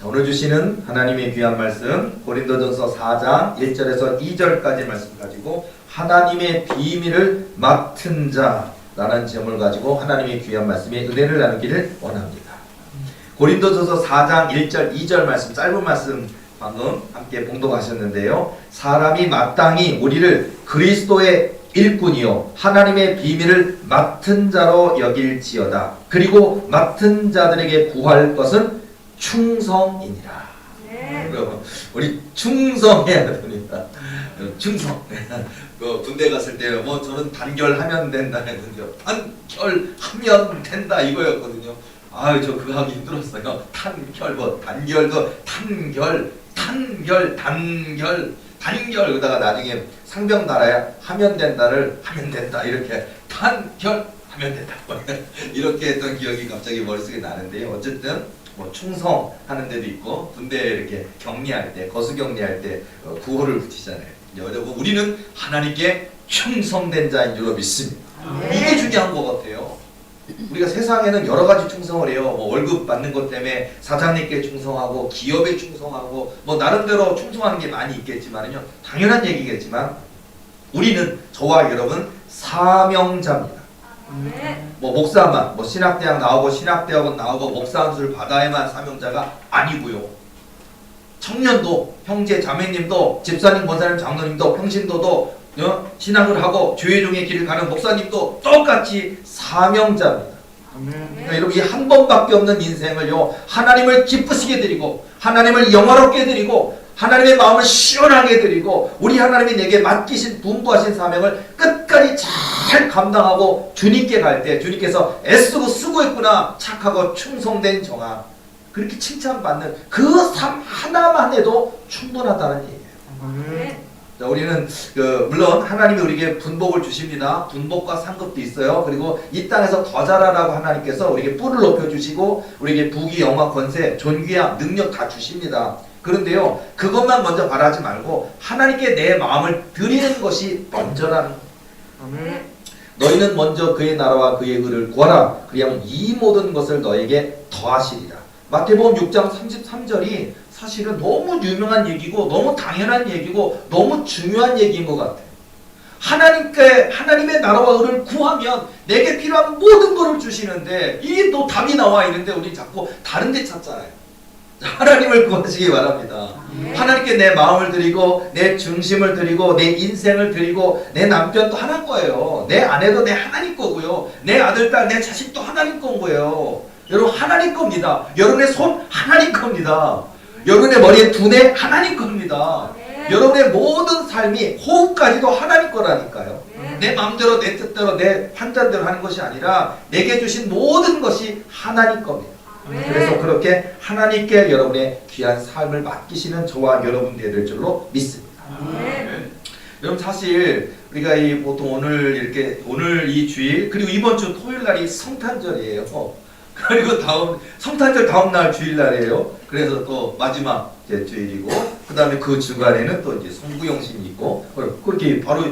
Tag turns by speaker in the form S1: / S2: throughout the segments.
S1: 오늘 주시는 하나님의 귀한 말씀 고린도전서 4장 1절에서 2절까지 말씀 가지고 하나님의 비밀을 맡은 자라는 제목을 가지고 하나님의 귀한 말씀에 은혜를 나누기를 원합니다. 고린도전서 4장 1절 2절 말씀, 짧은 말씀 방금 함께 봉독하셨는데요. 사람이 마땅히 우리를 그리스도의 일꾼이요 하나님의 비밀을 맡은 자로 여길지어다. 그리고 맡은 자들에게 구할 것은 충성이니라. 네. 우리 충성해야 됩니다. 충성. 군대 갔을 때 뭐 저는 단결하면 된다 했는데요. 단결하면 된다 이거였거든요. 아유 저 그거 하기 힘들었어요. 단결 뭐 단결도 단결 그러다가 나중에 상병 달아야 하면 된다를 하면 된다 이렇게 단결하면 된다 이렇게 했던 기억이 갑자기 머릿속에 나는데요. 어쨌든 뭐 충성하는 데도 있고 군대에 이렇게 격리할 때 거수 격리할 때 구호를 붙이잖아요. 여러분 우리는 하나님께 충성된 자인 줄로 믿습니다. 이게 중요한 것 같아요. 우리가 세상에는 여러 가지 충성을 해요. 뭐 월급 받는 것 때문에 사장님께 충성하고 기업에 충성하고 뭐 나름대로 충성하는 게 많이 있겠지만요. 당연한 얘기겠지만 우리는 저와 여러분 사명자입니다. 뭐 목사만 뭐 신학대학 나오고 신학대학원 나오고 목사 한수를 받아야만 사명자가 아니고요. 청년도 형제 자매님도 집사님 권사님 장로님도 평신도도 신앙을 하고 죄종의 길을 가는 목사님도 똑같이 사명자입니다. 그러니까 여러분 이 한 번밖에 없는 인생을요 하나님을 기쁘시게 드리고 하나님을 영화롭게 드리고 하나님의 마음을 시원하게 드리고 우리 하나님이 내게 맡기신 분부하신 사명을 끝까지 잘 감당하고 주님께 갈 때 주님께서 애쓰고 수고했구나 착하고 충성된 정아 그렇게 칭찬받는 그 삶 하나만 해도 충분하다는 얘기예요. 자, 우리는 물론 하나님이 우리에게 분복을 주십니다. 분복과 상급도 있어요. 그리고 이 땅에서 더 자라라고 하나님께서 우리에게 뿔을 높여주시고 우리에게 부귀 영화 권세 존귀함 능력 다 주십니다. 그런데요 그것만 먼저 바라지 말고 하나님께 내 마음을 드리는 것이 먼저라는 거예요. 너희는 먼저 그의 나라와 그의 의를 구하라. 그리하면 이 모든 것을 너에게 더하시리라. 마태복음 6장 33절이 사실은 너무 유명한 얘기고 너무 당연한 얘기고 너무 중요한 얘기인 것 같아요. 하나님의 나라와 의를 구하면 내게 필요한 모든 것을 주시는데 이게 또 답이 나와 있는데 우리 자꾸 다른 데 찾잖아요. 하나님을 구하시기 바랍니다. 하나님께 내 마음을 드리고 내 중심을 드리고 내 인생을 드리고 내 남편도 하나님 거예요. 내 아내도 내 하나님 거고요. 내 아들, 딸, 내 자식도 하나님 건 거예요. 여러분 하나님 겁니다. 여러분의 손 하나님 겁니다. 여러분의 머리에 두뇌 하나님 겁니다. 여러분의 모든 삶이 호흡까지도 하나님 거라니까요. 내 마음대로 내 뜻대로 내 판단대로 하는 것이 아니라 내게 주신 모든 것이 하나님 겁니다. 그래서 그렇게 하나님께 여러분의 귀한 삶을 맡기시는 저와 여러분 되될 줄로 믿습니다. 여러분 사실 우리가 보통 오늘 이 주일 그리고 이번 주 토요일 날이 성탄절이에요. 그리고 성탄절 다음 날 주일날이에요. 그래서 또 마지막 주일이고 그 다음에 그 주간에는 또 이제 성부영신이 있고 그렇게 바로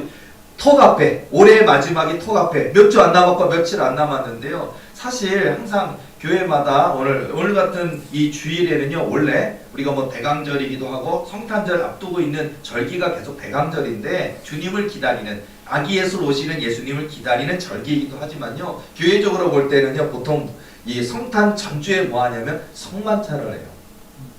S1: 턱 앞에 올해의 마지막이 턱 앞에 몇 주 안 남았고 며칠 안 남았는데요. 사실 항상 교회마다 오늘 같은 이 주일에는요 원래 우리가 뭐 대강절이기도 하고 성탄절 앞두고 있는 절기가 계속 대강절인데 주님을 기다리는 아기 예수 오시는 예수님을 기다리는 절기이기도 하지만요 교회적으로 볼 때는요 보통 이 성탄 전주에 뭐 하냐면 성만찬을 해요.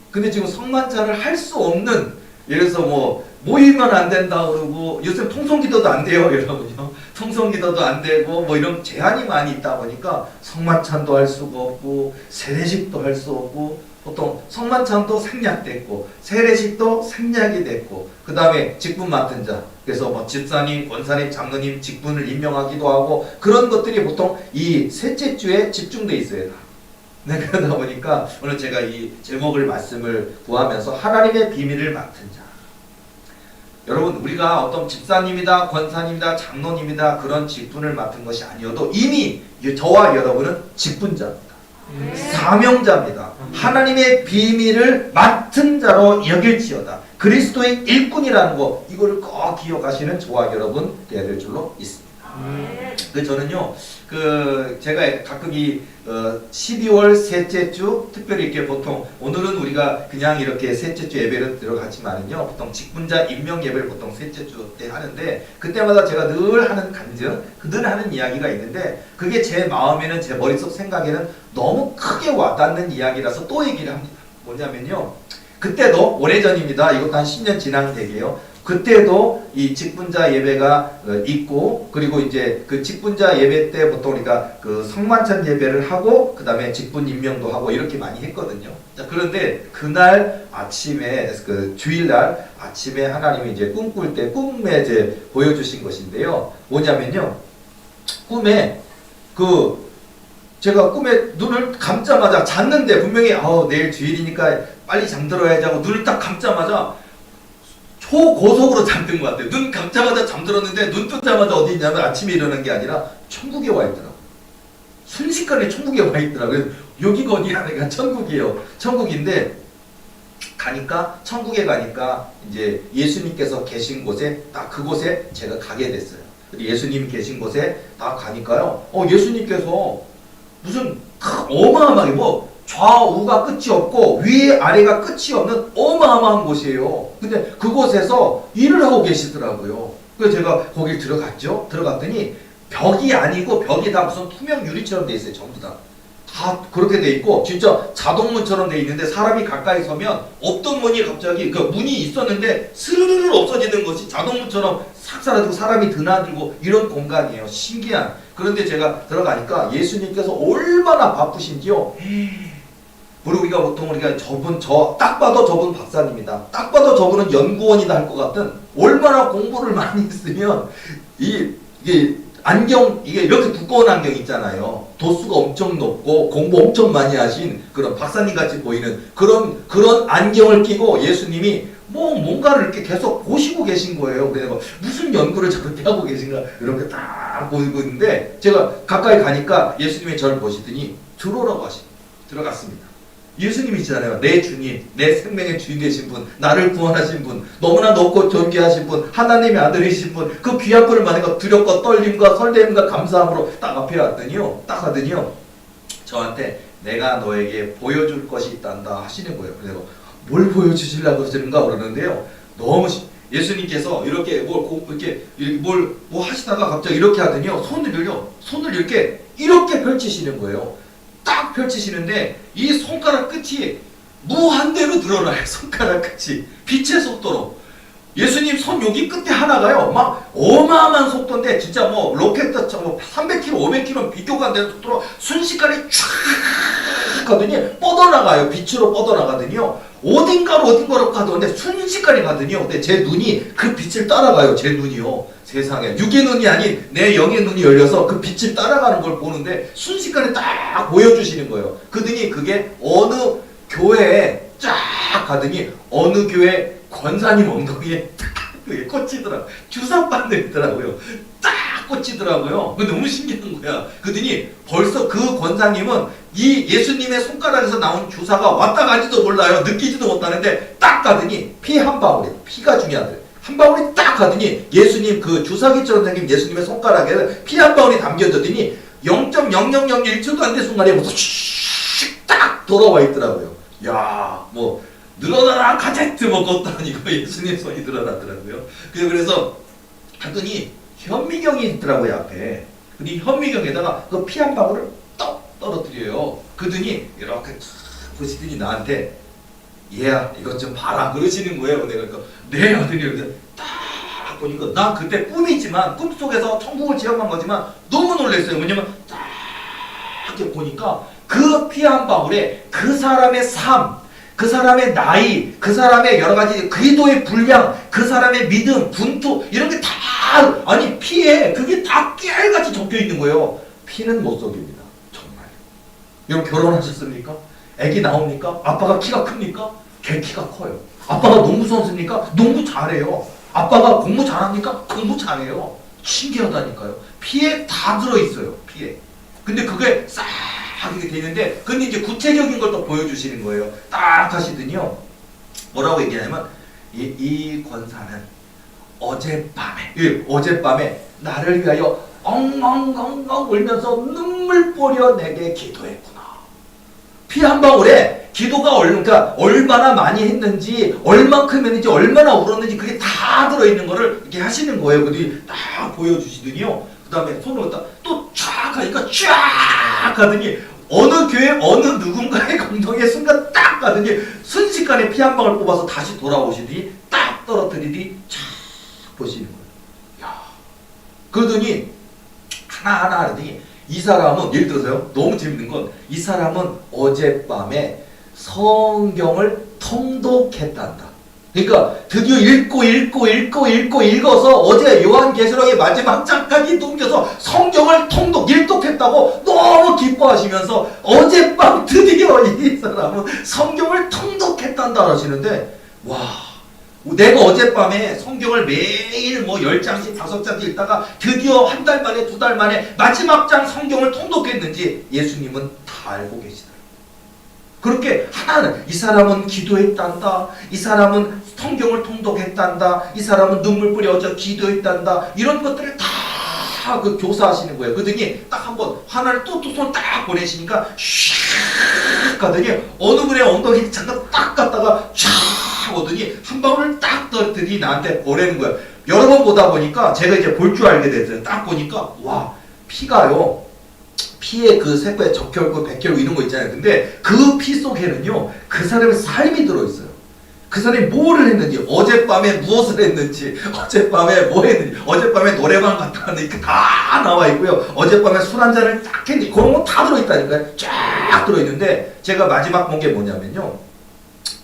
S1: 근데 지금 성만찬을 할 수 없는 예를 들어서 뭐 모이면 안 된다 그러고 요새 통성기도도 안 돼요 여러분요. 통성기도도 안 되고 뭐 이런 제한이 많이 있다 보니까 성만찬도 할 수가 없고 세례식도 할 수 없고 보통 성만찬도 생략됐고 세례식도 생략이 됐고 그 다음에 직분 맡은 자 그래서 뭐 집사님, 권사님, 장로님 직분을 임명하기도 하고 그런 것들이 보통 이 셋째 주에 집중돼 있어요. 네, 그러다 보니까 오늘 제가 이 제목을 말씀을 구하면서 하나님의 비밀을 맡은 자 여러분 우리가 어떤 집사님이다 권사님이다 장로님이다 그런 직분을 맡은 것이 아니어도 이미 저와 여러분은 직분자입니다. 사명자입니다. 하나님의 비밀을 맡은 자로 여길지어다. 그리스도의 일꾼이라는 거 이거를 꼭 기억하시는 저와 여러분 되어야 될 줄로 있습니다. 그 저는요, 제가 가끔 12월 셋째 주, 특별히 이렇게 보통, 오늘은 우리가 그냥 이렇게 셋째 주 예배를 들어갔지만은요, 보통 직분자 임명 예배를 보통 셋째 주 때 하는데, 그때마다 제가 늘 하는 간증, 늘 하는 이야기가 있는데, 그게 제 마음에는, 제 머릿속 생각에는 너무 크게 와닿는 이야기라서 또 얘기를 합니다. 뭐냐면요, 그때도 오래전입니다. 이것도 한 10년 지난 얘기예요. 그때도 이 직분자 예배가 있고, 그리고 이제 그 직분자 예배 때 보통 우리가 그 성만찬 예배를 하고, 그 다음에 직분 임명도 하고 이렇게 많이 했거든요. 자, 그런데 그날 아침에, 그 주일날 아침에 하나님이 이제 꿈꿀 때 꿈에 이제 보여주신 것인데요. 뭐냐면요, 꿈에 제가 꿈에 눈을 감자마자 잤는데 분명히 내일 주일이니까 빨리 잠들어야지 하고 눈을 딱 감자마자 초고속으로 잠든 것 같아요. 눈 감자마자 잠들었는데 눈 뜨자마자 어디 있냐면 아침에 일어난 게 아니라 천국에 와 있더라고요. 순식간에 천국에 와 있더라고요. 여기가 어디야? 내가 천국이에요. 천국인데 천국에 가니까 이제 예수님께서 계신 곳에 딱 그곳에 제가 가게 됐어요. 예수님이 계신 곳에 딱 가니까요. 예수님께서 무슨 어마어마하게 좌우가 끝이 없고 위 아래가 끝이 없는 어마어마한 곳이에요. 근데 그곳에서 일을 하고 계시더라고요. 그래서 제가 거길 들어갔죠. 들어갔더니 벽이 아니고 벽이 다 무슨 투명 유리처럼 돼 있어요. 전부 다 그렇게 돼 있고 진짜 자동문처럼 돼 있는데 사람이 가까이 서면 없던 문이 갑자기 문이 있었는데 스르르르 없어지는 것이 자동문처럼 싹 사라지고 사람이 드나들고 이런 공간이에요. 신기한. 그런데 제가 들어가니까 예수님께서 얼마나 바쁘신지요. 그리고 우리가 딱 봐도 저분 박사님이다. 딱 봐도 저분은 연구원이다 할 것 같은 얼마나 공부를 많이 했으면 이게 안경, 이게 이렇게 두꺼운 안경 있잖아요. 도수가 엄청 높고 공부 엄청 많이 하신 그런 박사님 같이 보이는 그런 안경을 끼고 예수님이 뭔가를 이렇게 계속 보시고 계신 거예요. 그래서 무슨 연구를 저렇게 하고 계신가 이렇게 딱 보이고 있는데 제가 가까이 가니까 예수님이 저를 보시더니 들어오라고 들어갔습니다. 예수님이시잖아요. 내 주님, 내 생명의 주인 되신 분, 나를 구원하신 분, 너무나 높고 존귀하신 분, 하나님의 아들이신 분, 그 귀한 분을 만나니까 두렵고 떨림과 설렘과 감사함으로 딱 앞에 왔더니요. 딱 하더니요. 저한테 내가 너에게 보여줄 것이 있단다 하시는 거예요. 그래서 뭘 보여주시려고 그러는가 그러는데요. 너무 예수님께서 이렇게 뭘 하시다가 갑자기 이렇게 하더니요. 손을 이렇게 펼치시는 거예요. 딱 펼치시는데 이 손가락 끝이 무한대로 늘어나요. 손가락 끝이 빛의 속도로. 예수님 손 여기 끝에 하나가요. 막 어마어마한 속도인데 진짜 로켓처럼 300km, 500km 비교가 안 되는 속도로 순식간에 쫙 가더니 뻗어나가요. 빛으로 뻗어나가더니요. 어딘가로 가던데 순식간에 가더니요. 근데 제 눈이 그 빛을 따라가요. 제 눈이요. 세상에 육의 눈이 아닌 내 영의 눈이 열려서 그 빛을 따라가는 걸 보는데 순식간에 딱 보여주시는 거예요. 그더니 그게 어느 교회에 쫙 가더니 어느 교회 권사님 엉덩이에 딱 꽂히더라고요. 주사바늘 있더라고요. 딱 꽂히더라고요. 너무 신기한 거야. 그더니 벌써 그 권사님은 이 예수님의 손가락에서 나온 주사가 왔다 가지도 몰라요. 느끼지도 못하는데 딱 가더니 피 한 방울이, 피가 중요하대요. 한 방울이 딱 가더니 예수님 그 주사기처럼 생긴 예수님의 손가락에 피 한 방울이 담겨졌더니 0.0001초도 안 된 순간에 무슨 딱 돌아와 있더라고요. 야, 늘어나라 카제트 그것도 아니고 예수님 손이 늘어나더라고요. 그래서 하더니 현미경이 있더라고요 앞에. 이 현미경에다가 그 피 한 방울을 떡 떨어뜨려요. 그더니 이렇게 보시더니 나한테 얘야 이것 좀 봐라 그러시는 거예요. 내가 네 하더니 딱 보니까 난 그때 꿈이지만 꿈속에서 천국을 지향한 거지만 너무 놀랐어요. 왜냐면 딱 이렇게 보니까 그 피 한 방울에 그 사람의 삶, 그 사람의 나이, 그 사람의 여러 가지 기도의 분량, 그 사람의 믿음, 분투 이런 게 다 피에 그게 다 깨알같이 적혀 있는 거예요. 피는 못 속입니다. 정말. 여러분 결혼하셨습니까? 애기 나옵니까? 아빠가 키가 큽니까? 걔 키가 커요. 아빠가 농구 선수입니까? 농구 잘해요. 아빠가 공부 잘합니까? 공부 잘해요. 신기하다니까요. 피에 다 들어있어요. 피에. 근데 그게 싹 이렇게 되는데 근데 이제 구체적인 걸 또 보여주시는 거예요. 딱 하시더니요. 뭐라고 얘기하냐면 이 권사는 어젯밤에 나를 위하여 엉엉엉엉 울면서 눈물 뿌려 내게 기도했구나. 피 한 방울에 기도가 그러니까 얼마나 많이 했는지, 얼만큼 했는지, 얼마나 울었는지 그게 다 들어있는 거를 이렇게 하시는 거예요. 그들이 딱 보여주시더니요. 그 다음에 손을 갖다 또 쫙 하니까 쫙 가더니 어느 교회 어느 누군가의 감동의 순간 딱 가더니 순식간에 피 한 방울 뽑아서 다시 돌아오시더니 딱 떨어뜨리더니 쫙 보시는 거예요. 야, 그러더니 하나하나 하더니 이 사람은 예를 들어서요. 너무 재밌는 건 이 사람은 어젯밤에 성경을 통독했단다. 그러니까 드디어 읽어서 어제 요한계시록의 마지막 장까지 넘겨서 성경을 읽독했다고 너무 기뻐하시면서 어젯밤 드디어 이 사람은 성경을 통독했단다 하시는데, 와, 내가 어젯밤에 성경을 매일 뭐 10장씩 5장씩 읽다가 드디어 한 달 만에 2달 만에 마지막 장 성경을 통독했는지 예수님은 다 알고 계시더라고요. 그렇게 하나는 이 사람은 기도했단다, 이 사람은 성경을 통독했단다, 이 사람은 눈물 뿌려서 기도했단다, 이런 것들을 다 그 교사하시는 거예요. 그러더니 딱 한번 하나를 또 손 딱 보내시니까 슉 가더니 어느 분의 엉덩이 잠깐 딱 갔다가 쫙 오더니 한 방울을 딱 떨더니 나한테 보내는 거예요. 여러 번 보다 보니까 제가 이제 볼 줄 알게 됐어요. 딱 보니까 와, 피가요, 피에 그 세포에 적혈구, 백혈구 이런 거 있잖아요. 근데 그 피 속에는요, 그 사람의 삶이 들어있어요. 그 사람이 뭐를 했는지, 어젯밤에 무엇을 했는지, 어젯밤에 뭐 했는지, 어젯밤에 노래방 갔다 왔는지 다 나와 있고요. 어젯밤에 술 한 잔을 딱 했는지 그런 거 다 들어있다니까요. 쫙 들어있는데 제가 마지막 본 게 뭐냐면요.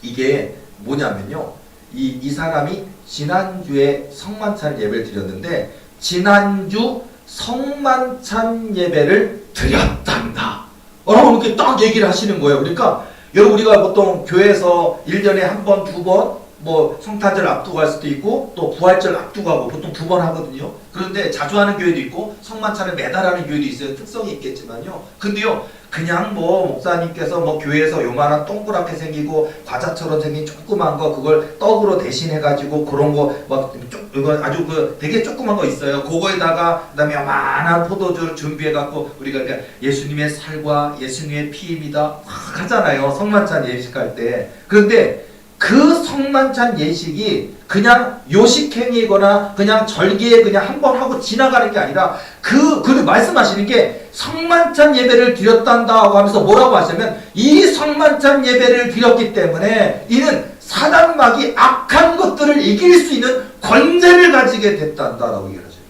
S1: 이게 뭐냐면요. 이 사람이 지난주에 성만찬 예배를 드렸는데 지난주 성만찬 예배를 드렸단다. 여러분 이렇게 딱 얘기를 하시는 거예요. 그러니까 여러분 우리가 보통 교회에서 1년에 한 번, 2번 뭐 성탄절 앞두고 할 수도 있고 또 부활절 앞두고 하고 보통 2번 하거든요. 그런데 자주 하는 교회도 있고 성만찬을 매달 하는 교회도 있어요. 특성이 있겠지만요. 근데요, 그냥 뭐 목사님께서 뭐 교회에서 요만한 동그랗게 생기고 과자처럼 생긴 조그만 거 그걸 떡으로 대신해가지고 그런 거 막 이거 아주 그 되게 조그만 거 있어요. 그거에다가 그다음에 요만한 포도주를 준비해갖고 우리가 그러니까 예수님의 살과 예수님의 피입니다 하잖아요. 성만찬 예식할 때. 그런데 그 성만찬 예식이 그냥 요식행위거나 그냥 절기에 그냥 한 번 하고 지나가는 게 아니라 그 말씀하시는 게 성만찬 예배를 드렸단다고 하면서 뭐라고 하시냐면 이 성만찬 예배를 드렸기 때문에 이는 사단마귀 악한 것들을 이길 수 있는 권세를 가지게 됐단다라고 얘기를 하셔요.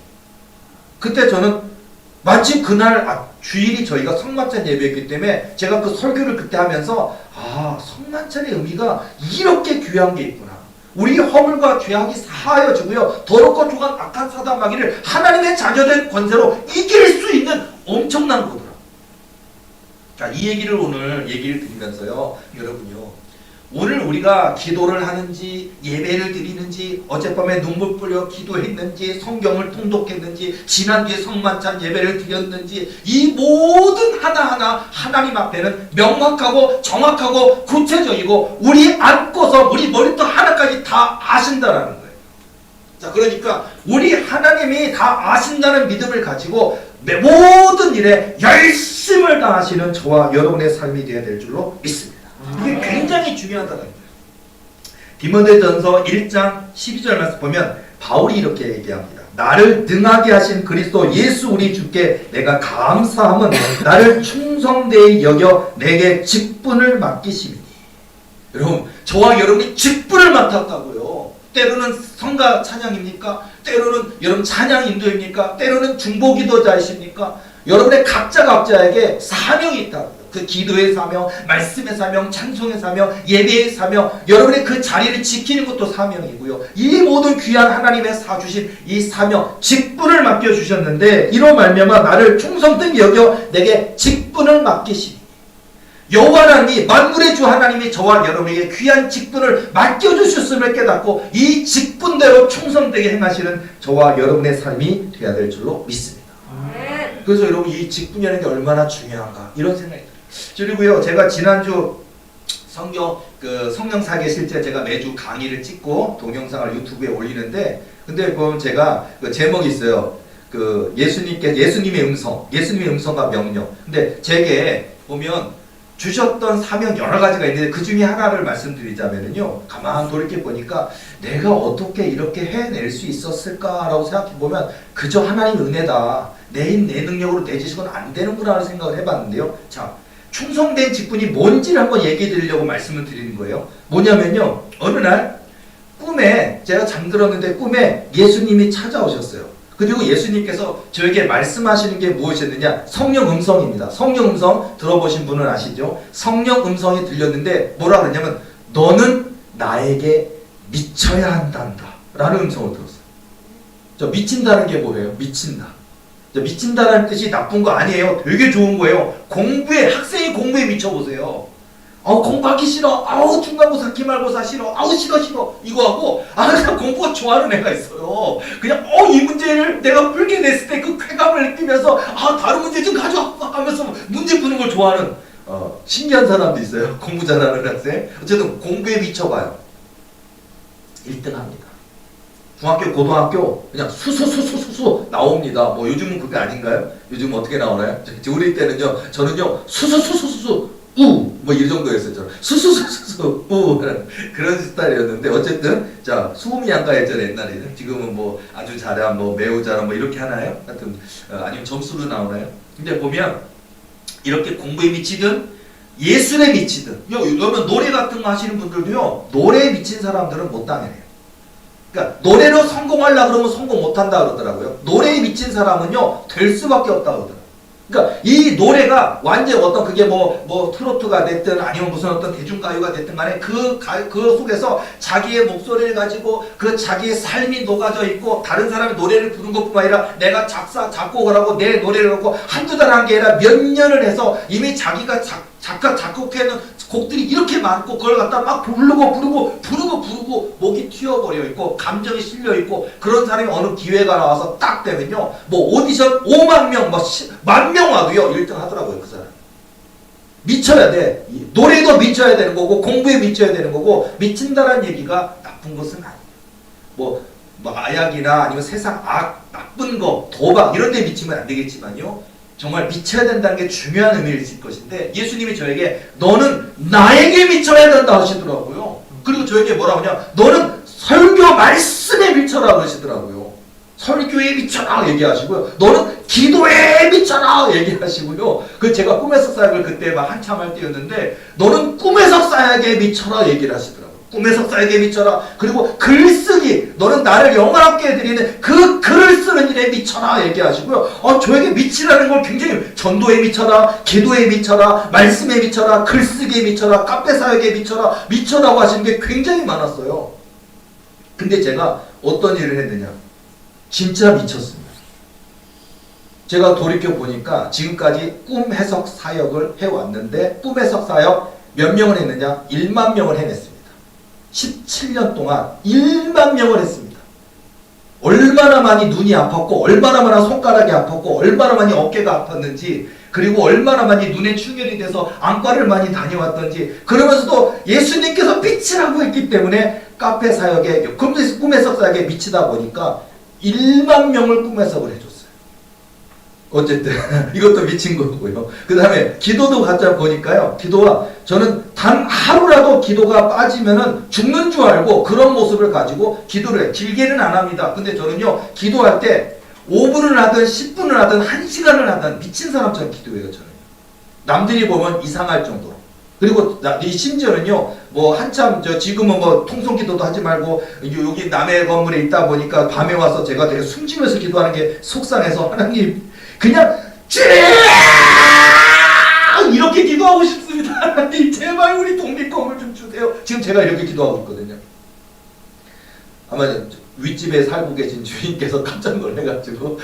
S1: 그때 저는 마치 그날 주일이 저희가 성만찬 예배였기 때문에 제가 그 설교를 그때 하면서 아, 성만찬의 의미가 이렇게 귀한 게 있구나. 우리 허물과 죄악이 사하여지고요. 더럽고 조간 악한 사단마귀를 하나님의 자녀된 권세로 이길 수 있는 엄청난 거더라. 자, 이 얘기를 오늘 얘기를 드리면서요. 여러분요. 오늘 우리가 기도를 하는지 예배를 드리는지 어젯밤에 눈물 뿌려 기도했는지 성경을 통독했는지 지난주에 성만찬 예배를 드렸는지 이 모든 하나하나 하나님 앞에는 명확하고 정확하고 구체적이고 우리 안고서 우리 머리부터 하나까지 다 아신다라는 거예요. 자, 그러니까 우리 하나님이 다 아신다는 믿음을 가지고 모든 일에 열심을 다하시는 저와 여러분의 삶이 되어야 될 줄로 믿습니다. 이게 굉장히 중요하다는 거예요. 디모데전서 1장 12절 말씀 보면 바울이 이렇게 얘기합니다. 나를 능하게 하신 그리스도 예수 우리 주께 내가 감사함은 나를 충성되이 여겨 내게 직분을 맡기심이니. 여러분, 저와 여러분이 직분을 맡았다고요. 때로는 성가 찬양입니까? 때로는 여러분 찬양 인도입니까? 때로는 중보기도자이십니까? 여러분의 각자에게 사명이 있다고요. 그 기도의 사명, 말씀의 사명, 찬송의 사명, 예배의 사명, 여러분의 그 자리를 지키는 것도 사명이고요. 이 모든 귀한 하나님의 사주신 이 사명, 직분을 맡겨주셨는데 이로 말미암아 나를 충성되게 여겨 내게 직분을 맡기시니. 여호와 하나님이 만물의 주 하나님이 저와 여러분에게 귀한 직분을 맡겨주셨음을 깨닫고 이 직분대로 충성되게 행하시는 저와 여러분의 삶이 되어야 될 줄로 믿습니다. 그래서 여러분 이 직분이라는 게 얼마나 중요한가 이런 생각이 들어요. 그리고요, 제가 지난주 성령 사계 실제 제가 매주 강의를 찍고 동영상을 유튜브에 올리는데, 근데 보면 제가 그 제목이 있어요. 예수님의 음성과 명령. 근데 제게 보면 주셨던 사명 여러 가지가 있는데 그 중에 하나를 말씀드리자면요. 가만 돌이켜 보니까 내가 어떻게 이렇게 해낼 수 있었을까라고 생각해 보면 그저 하나님의 은혜다. 내 능력으로 내 지식은 안 되는구나라는 생각을 해봤는데요. 자, 충성된 직분이 뭔지를 한번 얘기해 드리려고 말씀을 드리는 거예요. 뭐냐면요. 어느 날 꿈에 제가 잠들었는데 꿈에 예수님이 찾아오셨어요. 그리고 예수님께서 저에게 말씀하시는 게 무엇이었느냐? 성령 음성입니다. 성령 음성 들어보신 분은 아시죠? 성령 음성이 들렸는데 뭐라 그러냐면 너는 나에게 미쳐야 한단다 라는 음성을 들었어요. 저 미친다는 게 뭐예요? 미친다. 미친다라는 뜻이 나쁜 거 아니에요. 되게 좋은 거예요. 학생이 공부에 미쳐보세요. 공부하기 싫어. 중간고사, 기말고사 싫어. 싫어. 이거 하고, 그냥 공부가 좋아하는 애가 있어요. 그냥, 이 문제를 내가 풀게 됐을 때 그 쾌감을 느끼면서, 다른 문제 좀 가져와 하면서 문제 푸는 걸 좋아하는, 신기한 사람도 있어요. 공부 잘하는 학생. 어쨌든 공부에 미쳐봐요. 1등 합니다. 중학교, 고등학교, 그냥 수수 나옵니다. 뭐 요즘은 그게 아닌가요? 요즘은 어떻게 나오나요? 우리 때는요, 저는요, 수수 뭐 이 정도였어요. 수수수수 그런 스타일이었는데 어쨌든 자 수음이 양가했잖아요 옛날에는. 지금은 뭐 아주 잘한 뭐 매우 잘한 뭐 이렇게 하나요? 하여튼 아니면 점수로 나오나요? 근데 보면 이렇게 공부에 미치든 예술에 미치든 여러분 노래 같은 거 하시는 분들도요 노래에 미친 사람들은 못 당해요. 그러니까 노래로 성공하려고 그러면 성공 못한다 그러더라고요. 노래에 미친 사람은요 될 수밖에 없다 그러더라고요. 그러니까 이 노래가 완전 어떤 그게 뭐 트로트가 됐든 아니면 무슨 어떤 대중가요가 됐든 간에 그 속에서 자기의 목소리를 가지고 그 자기의 삶이 녹아져 있고 다른 사람의 노래를 부른 것뿐만 아니라 내가 작곡을 하고 내 노래를 하고 한두 달 한 게 아니라 몇 년을 해서 이미 자기가 작곡해놓은 곡들이 이렇게 많고 그걸 갖다 막 부르고 목이 튀어버려 있고 감정이 실려 있고 그런 사람이 어느 기회가 나와서 딱 되면요 뭐 오디션 5만 명, 뭐 10만 명 와도요 1등 하더라고요. 그 사람 미쳐야 돼. 노래도 미쳐야 되는 거고 공부에 미쳐야 되는 거고 미친다라는 얘기가 나쁜 것은 아니에요. 뭐 마약이나 아니면 세상 나쁜 거 도박 이런 데 미치면 안 되겠지만요 정말 미쳐야 된다는 게 중요한 의미를 있을 것인데 예수님이 저에게 너는 나에게 미쳐야 된다 하시더라고요. 그리고 저에게 뭐라고 하냐 너는 설교 말씀에 미쳐라 그러시더라고요. 설교에 미쳐라 얘기하시고요. 너는 기도에 미쳐라 얘기하시고요. 그 제가 꿈에서 사역을 그때 막 한참 할 때였는데 너는 꿈에서 사역에 미쳐라 얘기를 하시더라고요. 꿈에서 사역에 미쳐라. 그리고 글쓰기 너는 나를 영화롭게 해드리는 그 글을 쓰는 일에 미쳐라 얘기하시고요. 저에게 미치라는 걸 굉장히 전도에 미쳐라, 기도에 미쳐라, 말씀에 미쳐라, 글쓰기에 미쳐라, 카페 사역에 미쳐라고 하시는 게 굉장히 많았어요. 근데 제가 어떤 일을 했느냐 진짜 미쳤습니다. 제가 돌이켜 보니까 지금까지 꿈 해석 사역을 해왔는데 꿈 해석 사역 몇 명을 했느냐 1만 명을 해냈습니다. 17년 동안 1만 명을 했습니다. 얼마나 많이 눈이 아팠고 얼마나 많이 손가락이 아팠고 얼마나 많이 어깨가 아팠는지 그리고 얼마나 많이 눈에 충혈이 돼서 안과를 많이 다녀왔던지 그러면서도 예수님께서 빛이라고 했기 때문에 카페 사역에 꿈 해석 사역에 미치다 보니까 1만 명을 꿈 해석을 해줬어요. 어쨌든 이것도 미친 거고요. 그 다음에 기도도 갖다 보니까요. 기도가 저는 단 하루라도 기도가 빠지면은 죽는 줄 알고 그런 모습을 가지고 기도를 해. 길게는 안 합니다. 근데 저는요. 기도할 때 5분을 하든 10분을 하든 1시간을 하든 미친 사람처럼 기도해요. 저는. 남들이 보면 이상할 정도로. 그리고 심지어는요. 뭐 한참 지금은 뭐 통성기도도 하지 말고 여기 남의 건물에 있다 보니까 밤에 와서 제가 되게 숨지면서 기도하는 게 속상해서 하나님 그냥 이렇게 기도하고 싶습니다. 하나님 제발 우리 독립건물 좀 주세요. 지금 제가 이렇게 기도하고 있거든요. 아마 윗집에 살고 계신 주인께서 깜짝 놀래가지고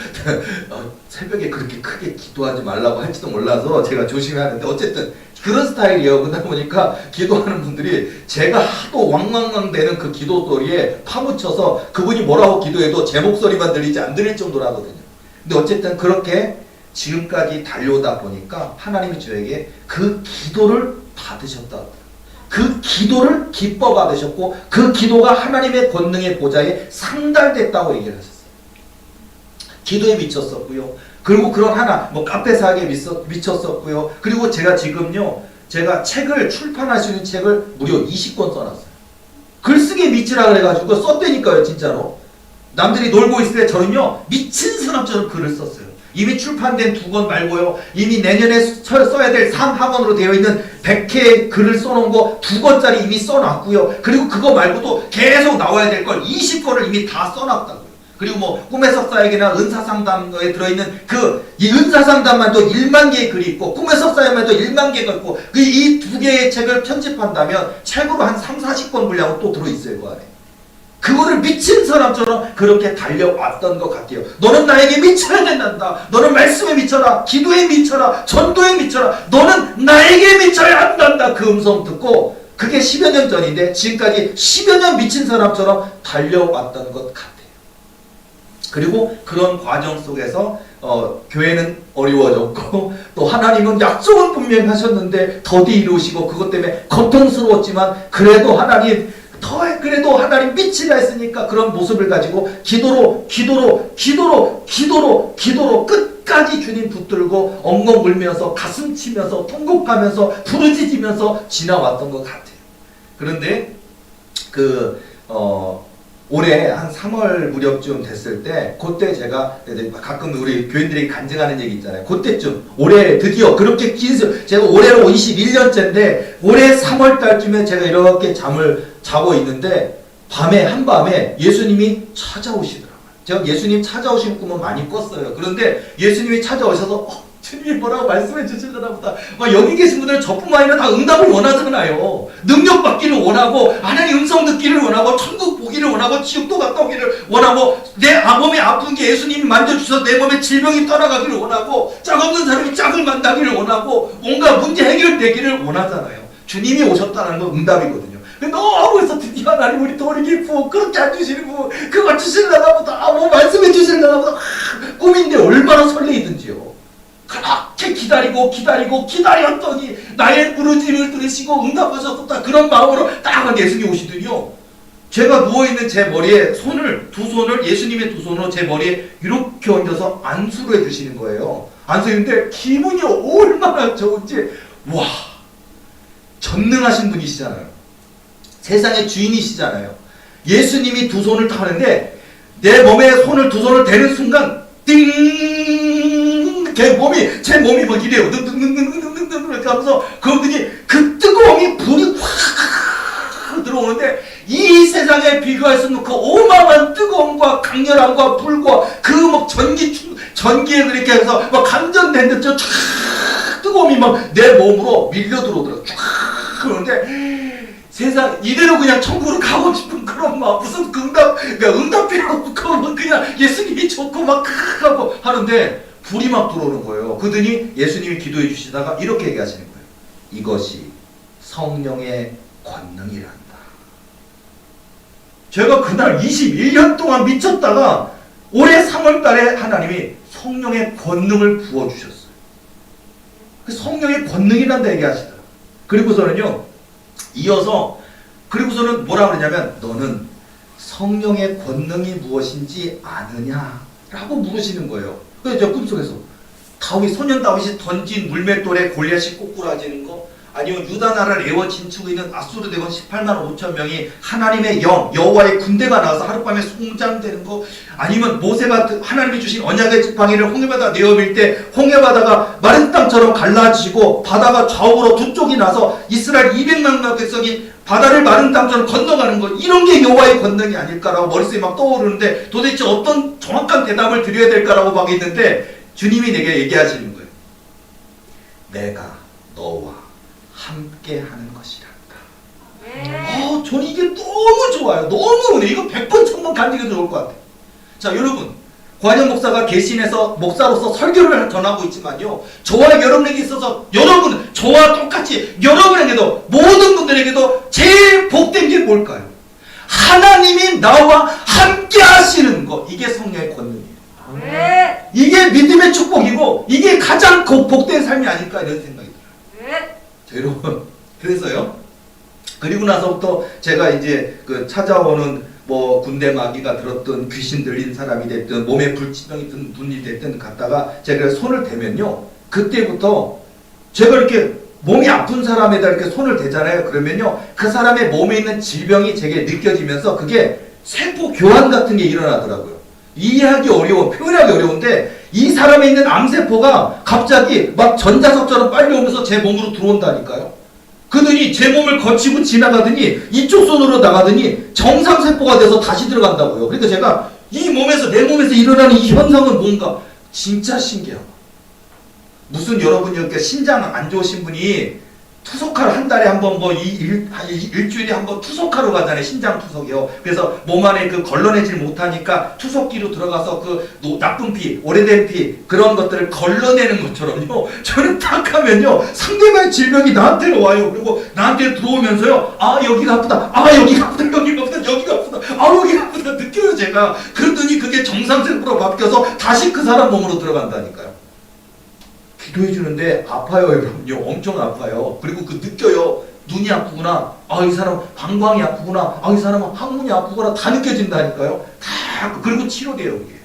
S1: 새벽에 그렇게 크게 기도하지 말라고 할지도 몰라서 제가 조심히 하는데 어쨌든 그런 스타일이에요. 그러다 보니까 기도하는 분들이 제가 하도 왕왕왕 되는 그 기도 소리에 파묻혀서 그분이 뭐라고 기도해도 제 목소리만 들리지 안 들릴 정도로 하거든요. 근데 어쨌든 그렇게 지금까지 달려오다 보니까 하나님이 저에게 그 기도를 받으셨다. 그 기도를 기뻐 받으셨고 그 기도가 하나님의 권능의 보좌에 상달됐다고 얘기를 하셨어요. 기도에 미쳤었고요. 그리고 그런 하나 뭐 카페 사기에 미쳤었고요. 그리고 제가 지금요, 제가 책을 출판할 수 있는 책을 무려 20권 써놨어요. 글쓰기에 미치라 그래가지고 썼다니까요, 진짜로. 남들이 놀고 있을 때 저는요, 미친 사람처럼 글을 썼어요. 이미 출판된 2권 말고요, 이미 내년에 써야 될 3학원으로 되어 있는 100회의 글을 써놓은 거 2권짜리 이미 써놨고요. 그리고 그거 말고도 계속 나와야 될 걸 20권을 이미 다 써놨다고요. 그리고 뭐 꿈의 석사에게나 은사상담에 들어있는 이 은사상담만도 1만 개의 글이 있고 꿈의 석사에만도 1만 개가 있고 이 2개의 책을 편집한다면 책으로 한 3, 40권 분량은 또 들어있어요. 그 안에. 그거를 미친 사람처럼 그렇게 달려왔던 것 같아요. 너는 나에게 미쳐야 된단다. 너는 말씀에 미쳐라. 기도에 미쳐라. 전도에 미쳐라. 너는 나에게 미쳐야 한단다. 그 음성 듣고 그게 10여 년 전인데 지금까지 10여 년 미친 사람처럼 달려왔던 것 같아요. 그리고 그런 과정 속에서 교회는 어려워졌고 또 하나님은 약속은 분명히 하셨는데 더디 이루시고 그것 때문에 고통스러웠지만 그래도 하나님 미치라 했으니까 그런 모습을 가지고 기도로 끝까지 주님 붙들고 엉엉 울면서 가슴 치면서 통곡하면서 부르짖으면서 지나왔던 것 같아요. 그런데 올해 한 3월 무렵쯤 됐을 때 그때 제가 가끔 우리 교인들이 간증하는 얘기 있잖아요. 그때쯤 올해 드디어 그렇게 제가 올해로 21년째인데 올해 3월 달쯤에 제가 이렇게 잠을 자고 있는데 한밤에 예수님이 찾아오시더라고요. 제가 예수님 찾아오신 꿈은 많이 꿨어요. 그런데 예수님이 찾아오셔서 주님이 뭐라고 말씀해 주시려나 보다. 여기 계신 분들은 저뿐만 아니라 다 응답을 원하잖아요. 능력 받기를 원하고 하나님 음성 듣기를 원하고 천국 보기를 원하고 지옥도 갔다 오기를 원하고 내 몸이 아픈 게 예수님이 만져주셔서 내 몸에 질병이 떠나가기를 원하고 짝 없는 사람이 짝을 만나기를 원하고 온갖 문제 해결되기를 원하잖아요. 주님이 오셨다는 건 응답이거든요. 너무 그래서 드디어 하나님 우리 돌이기 부어 그렇게 안 주시는 부 그거 주실려나 보다. 뭐 말씀해 주실려나 보다. 꿈인데 얼마나 설레이든지요. 그렇게 기다렸더니 나의 부르짖음을 들으시고 응답하셨다. 그런 마음으로 딱 예수님이 오시더니요. 제가 누워있는 제 머리에 두 손을 예수님의 2손으로 제 머리에 이렇게 얹어서 안수를 해주시는 거예요. 안수했는데 기분이 얼마나 좋은지 와, 전능하신 분이시잖아요. 세상의 주인이시잖아요. 예수님이 2손을 딱 하는데 내 몸에 2손을 대는 순간 띵! 제 몸이 막 이래요. 이렇게 하면서 그러더니 그 뜨거움이 불이 확 들어오는데 이 세상에 비교할 수 없는 그 어마어마한 뜨거움과 강렬함과 불과 그 막 전기에 그렇게 해서 막 감전된 듯 뜨거움이 막 내 몸으로 밀려 들어오더라고요. 그런데 세상 이대로 그냥 천국으로 가고 싶은 그런 막 무슨 응답 필요 없고 그냥 예수님이 좋고 막 하고 하는데 불이 막 들어오는 거예요. 그러더니 예수님이 기도해 주시다가 이렇게 얘기하시는 거예요. 이것이 성령의 권능이란다. 제가 그날 21년 동안 미쳤다가 올해 3월 달에 하나님이 성령의 권능을 부어주셨어요. 그 성령의 권능이란다 얘기하시더라고요. 그리고서는요, 그리고서는 뭐라 그러냐면 너는 성령의 권능이 무엇인지 아느냐? 라고 물으시는 거예요. 그래서 저 꿈속에서 소년 다윗이 던진 물맷돌에 골리앗이 꼬꾸라지는 거, 아니면 유다 나라를 애워 진치고 있는 아수르 대군 18만 5천 명이 하나님의 여호와의 군대가 나와서 하룻밤에 송장되는 거, 아니면 모세가 하나님이 주신 언약의 지팡이를 홍해바다 내어밀 때 홍해바다가 마른 땅처럼 갈라지고 바다가 좌우로 두 쪽이 나서 이스라엘 200만 백성이 바다를 마른 땅처럼 건너가는 것, 이런 게 여호와의 권능이 아닐까라고 머릿속에 막 떠오르는데 도대체 어떤 정확한 대답을 드려야 될까라고 막 있는데 주님이 내게 얘기하시는 거예요. 내가 너와 함께 하는 것이란다. 저는 이게 너무 좋아요. 너무 은혜. 이거 100번 1000번 간증해도 좋을 것 같아요. 자, 여러분, 관영 목사가 개신해서 목사로서 설교를 전하고 있지만요, 저와 여러분에게 있어서 저와 똑같이 여러분에게도 모든 분들에게도 제일 복된 게 뭘까요? 하나님이 나와 함께 하시는 것. 이게 성령의 권능이에요. 이게 믿음의 축복이고 이게 가장 복된 삶이 아닐까 이런 생각이 들어요. 여러분, 그래서요, 그리고 나서부터 제가 이제 찾아오는 뭐 군대 마귀가 들었든 귀신 들린 사람이 됐든 몸에 불치병이 든 분이 됐든 갖다가 제가 손을 대면요, 그때부터 제가 이렇게 몸이 아픈 사람에다 이렇게 손을 대잖아요. 그러면요, 그 사람의 몸에 있는 질병이 제게 느껴지면서 그게 세포 교환 같은 게 일어나더라고요. 이해하기 어려워, 표현하기 어려운데 이 사람에 있는 암세포가 갑자기 막 전자석처럼 빨리 오면서 제 몸으로 들어온다니까요. 그러더니 제 몸을 거치고 지나가더니 이쪽 손으로 나가더니 정상세포가 돼서 다시 들어간다고요. 그러니까 제가 이 몸에서, 내 몸에서 일어나는 이 현상은 뭔가 진짜 신기하고, 무슨 여러분이 이렇게 신장 안 좋으신 분이 투석하러 한 달에 한 번, 뭐 일주일에 한 번 투석하러 가잖아요. 신장 투석이요. 그래서 몸 안에 그 걸러내질 못하니까 투석기로 들어가서 그 나쁜 피, 오래된 피, 그런 것들을 걸러내는 것처럼요, 저는 딱 하면요, 상대방의 질병이 나한테로 와요. 그리고 나한테 들어오면서요, 아 여기가 아프다, 아 여기가 아프다, 여기가 아프다, 여기가 아프다, 아 여기가 아프다 느껴요 제가. 그러더니 그게 정상세포로 바뀌어서 다시 그 사람 몸으로 들어간다니까요. 기도해 주는데 아파요, 여러분요. 엄청 아파요. 그리고 그 느껴요. 눈이 아프구나. 아, 이 사람 방광이 아프구나. 아, 이 사람은 항문이 아프구나. 다 느껴진다니까요. 다. 그리고 치료돼요, 이게.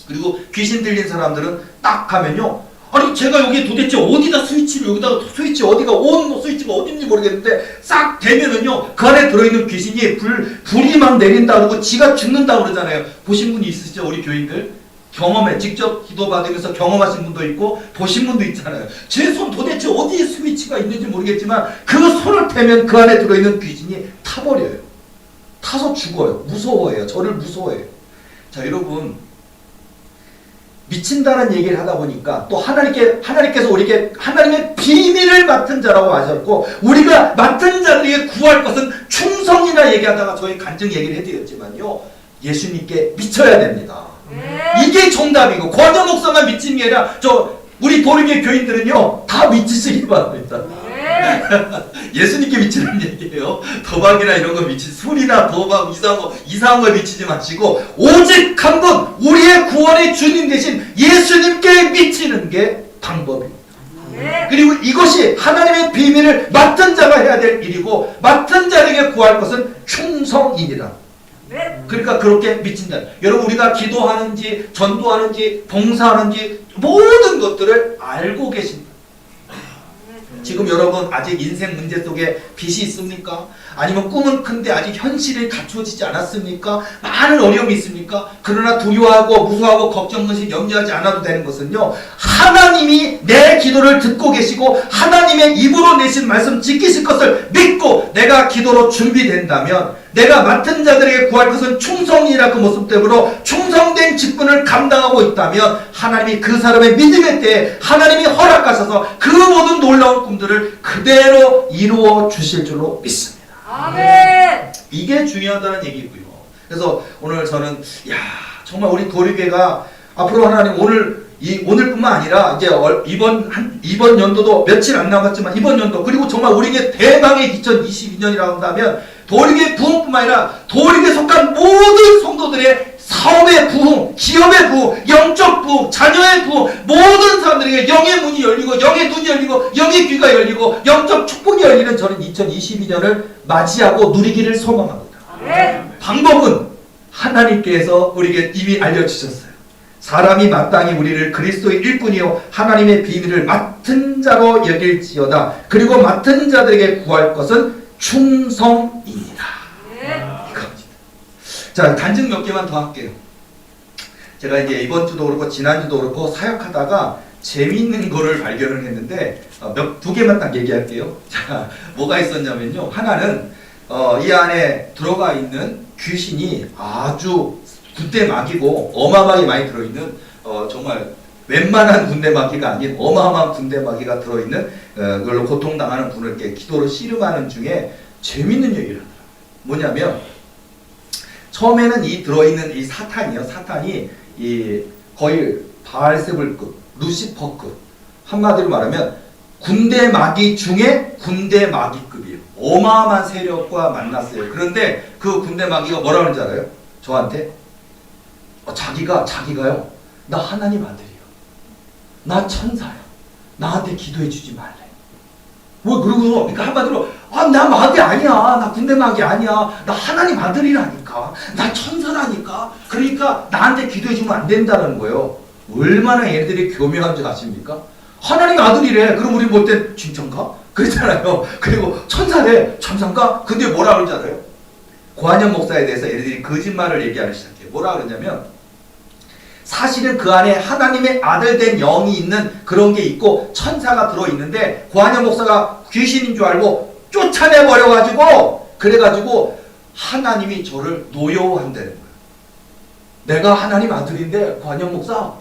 S1: 그리고 귀신 들린 사람들은 딱 가면요, 아니 제가 여기 도대체 어디다 스위치를, 여기다가 스위치 어디가 온 스위치가 어딘지 모르겠는데 싹 대면은요, 그 안에 들어있는 귀신이 불이 막 내린다 그러고 지가 죽는다 그러잖아요. 보신 분이 있으시죠, 우리 교인들? 경험해, 직접 기도받으면서 경험하신 분도 있고 보신 분도 있잖아요. 제 손 도대체 어디에 스위치가 있는지 모르겠지만 그 손을 대면 그 안에 들어있는 귀신이 타버려요. 타서 죽어요. 무서워해요. 저를 무서워해요. 자, 여러분, 미친다는 얘기를 하다 보니까 또 하나님께서 우리에게 하나님의 비밀을 맡은 자라고 하셨고, 우리가 맡은 자들에게 구할 것은 충성이나 얘기하다가 저희 간증 얘기를 해드렸지만요, 예수님께 미쳐야 됩니다. 이게 정답이고, 권영 목사만 미친 게 아니라 우리 도리교회 교인들은요 다 미치시기 바랍니다. 예수님께 미치는 얘기예요. 도박이나 이런 거 술이나 도박 이상한 거 미치지 마시고 오직 한 분, 우리의 구원의 주님 대신 예수님께 미치는 게 방법입니다. 그리고 이것이 하나님의 비밀을 맡은 자가 해야 될 일이고, 맡은 자에게 구할 것은 충성이니라. 그러니까 그렇게 미친다. 여러분, 우리가 기도하는지 전도하는지 봉사하는지 모든 것들을 알고 계신다. 지금 여러분 아직 인생 문제 속에 빚이 있습니까? 아니면 꿈은 큰데 아직 현실이 갖춰지지 않았습니까? 많은 어려움이 있습니까? 그러나 두려워하고 무서워하고 걱정하시 염려하지 않아도 되는 것은요, 하나님이 내 기도를 듣고 계시고 하나님의 입으로 내신 말씀 지키실 것을 믿고 내가 기도로 준비된다면, 내가 맡은 자들에게 구할 것은 충성이라 그 모습대로 충성된 직분을 감당하고 있다면, 하나님이 그 사람의 믿음의 때에 하나님이 허락하셔서 그 모든 놀라운 꿈들을 그대로 이루어 주실 줄로 믿습니다. 아멘. 이게 중요하다는 얘기고요. 그래서 오늘 저는 정말 우리 도리교회가 앞으로 하나님 오늘뿐만 아니라 이제 이번 연도도 며칠 안 남았지만 이번 연도, 그리고 정말 우리에게 대망의 2022년이라고 한다면 도리교회 부흥뿐만 아니라 도리교회에 속한 모든 성도들의 사업의 부흥, 기업의 부흥, 영적 부흥, 자녀의 부흥, 모든 사람들에게 영의 문이 열리고 영의 눈이 열리고 영의 귀가 열리고 영적 축복이 열리는 저는 2022년을 맞이하고 누리기를 소망합니다. 방법은 하나님께서 우리에게 이미 알려주셨어요. 사람이 마땅히 우리를 그리스도의 일꾼이요 하나님의 비밀을 맡은 자로 여길지어다. 그리고 맡은 자들에게 구할 것은 충성이니라. 이겁니다. 자, 간증 몇 개만 더 할게요. 제가 이제 이번 주도 그렇고 지난주도 그렇고 사역하다가 재미있는 거를 발견을 했는데 두 개만 딱 얘기할게요. 자, 뭐가 있었냐면요, 하나는 이 안에 들어가 있는 귀신이 아주 군대 마귀고 어마어마하게 많이 들어있는, 정말 웬만한 군대 마귀가 아닌 어마어마한 군대 마귀가 들어있는 그걸로 고통당하는 분을 이렇게 기도로 씨름하는 중에 재밌는 얘기를 하더라고요. 뭐냐면 처음에는 이 들어있는 이 사탄이 이 거의 바알세불급, 루시퍼급, 한마디로 말하면 군대 마귀 중에 군대 마귀급이에요. 어마어마한 세력과 만났어요. 그런데 그 군대 마귀가 뭐라 그러는지 알아요? 저한테 자기가요, 나 하나님 아들이야, 나 천사야, 나한테 기도해 주지 말래. 뭐 그러고서, 그러니까 한마디로 아, 나 마귀 아니야. 나 군대 마귀 아니야. 나 하나님 아들이라니까. 나 천사라니까. 그러니까 나한테 기도해주면 안 된다는 거예요. 얼마나 얘네들이 교묘한 줄 아십니까? 하나님 아들이래. 그럼 우리 볼 땐 진짠가? 그랬잖아요. 그리고 천사래. 천사인가? 근데 뭐라 그러지 않아요? 고한영 목사에 대해서 얘네들이 거짓말을 얘기하기 시작해요. 뭐라 그러냐면 사실은 그 안에 하나님의 아들 된 영이 있는 그런 게 있고 천사가 들어있는데 고한영 목사가 귀신인 줄 알고 쫓아내버려가지고 그래가지고 하나님이 저를 노여워한다는 거예요. 내가 하나님 아들인데 고한영 목사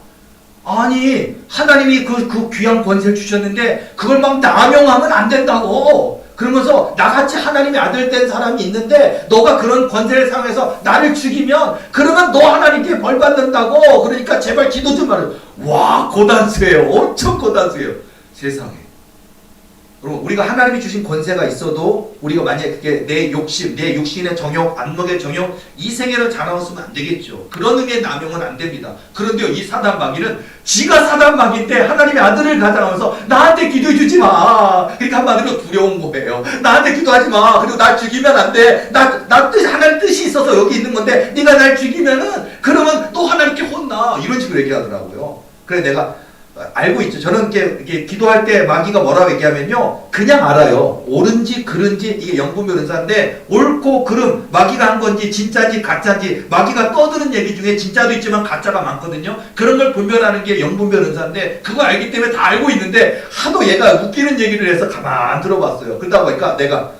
S1: 아니 하나님이 그 귀한 권세를 주셨는데 그걸 막 남용하면 안 된다고. 그러면서 나같이 하나님의 아들 된 사람이 있는데 너가 그런 권세를 사용해서 나를 죽이면 그러면 너 하나님께 벌 받는다고. 그러니까 제발 기도 좀 하라. 와, 고단수예요. 엄청 고단수예요. 세상에. 그럼 우리가 하나님이 주신 권세가 있어도 우리가 만약에 그게 내 욕심, 내 육신의 정욕, 안목의 정욕 이 세계를 자랑하면 안 되겠죠. 그런 의미의 남용은 안 됩니다. 그런데 이 사단 마귀는 지가 사단 마귀인데 하나님의 아들을 가장하면서 나한테 기도해 주지 마. 그러니까 한마디로 두려운 거예요. 나한테 기도하지 마. 그리고 날 죽이면 안 돼. 하나님 뜻이 있어서 여기 있는 건데 네가 날 죽이면은 그러면 또 하나님께 혼나. 이런 식으로 얘기하더라고요. 그래 내가 알고 있죠. 저는 이렇게 기도할 때 마귀가 뭐라고 얘기하면요. 그냥 알아요. 옳은지 그른지 이게 영분별 은사인데 옳고 그름 마귀가 한 건지 진짜인지 가짜인지 마귀가 떠드는 얘기 중에 진짜도 있지만 가짜가 많거든요. 그런 걸 분별하는 게 영분별 은사인데 그거 알기 때문에 다 알고 있는데 하도 얘가 웃기는 얘기를 해서 가만 들어봤어요. 그러다 보니까 내가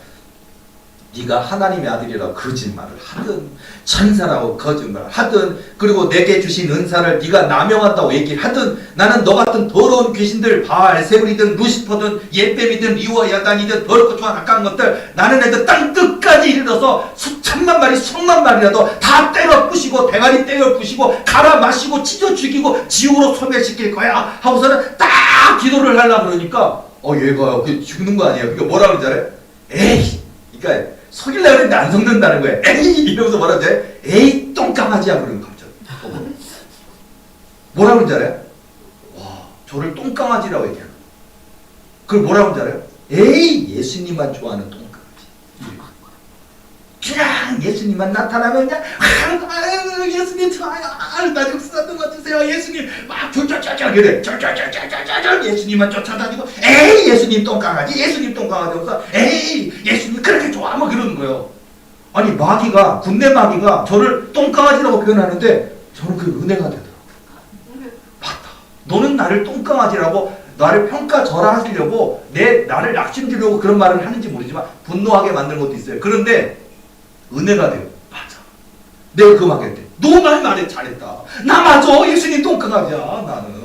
S1: 네가 하나님의 아들이라고 거짓말을 하든 천사라고 거짓말을 하든 그리고 내게 주신 은사를 네가 남용한다고 얘기를 하든 나는 너 같은 더러운 귀신들 바알세불이든 루시퍼든 예뱀이든 리와 야단이든 더럽고 좋아 악한 것들 나는 애들 땅 끝까지 이르러서 수천만 마리 수억만 마리라도 다 때려 부시고 대가리 때려 부시고 갈아 마시고 찢어 죽이고 지옥으로 소멸시킬 거야 하고서는 딱 기도를 하려고 그러니까 얘가 죽는 거 아니에요. 그러니까 뭐라 그러지 않아요? 에이 그러니까 속이려고 했는데 안 속는다는 거예요. 에이 이러면서 뭐라 그러지? 에이 똥강아지야 그러는 갑자기. 뭐라 그러는지 알아요? 와 저를 똥강아지라고 얘기하는 거예요. 그걸 뭐라 그러는지 알아요? 에이 예수님만 좋아하는 똥강아지. 그냥 예수님만 나타나면 그냥 예수님 좋아요. 나 육수나 도와주세요. 예수님 막 쫄쫄쫄쫄 그래. 쫄쫄쫄쫄쫄 예수님만 쫓아다니고 에이 예수님 똥강아지 예수님 똥강아지 하면서 에이 예수님 그렇게 좋아 막 그러는 거예요. 아니 마귀가 군대 마귀가 저를 똥강아지라고 표현하는데 저는 그 은혜가 되더라고요. 맞다. 너는 나를 똥강아지라고 나를 평가절하하시려고 나를 낙심주려고 그런 말을 하는지 모르지만 분노하게 만든 것도 있어요. 그런데 은혜가 돼요. 맞아. 내가 그 말 했대. 너 말해 잘했다. 나 맞아. 예수님 똥강아지야 나는.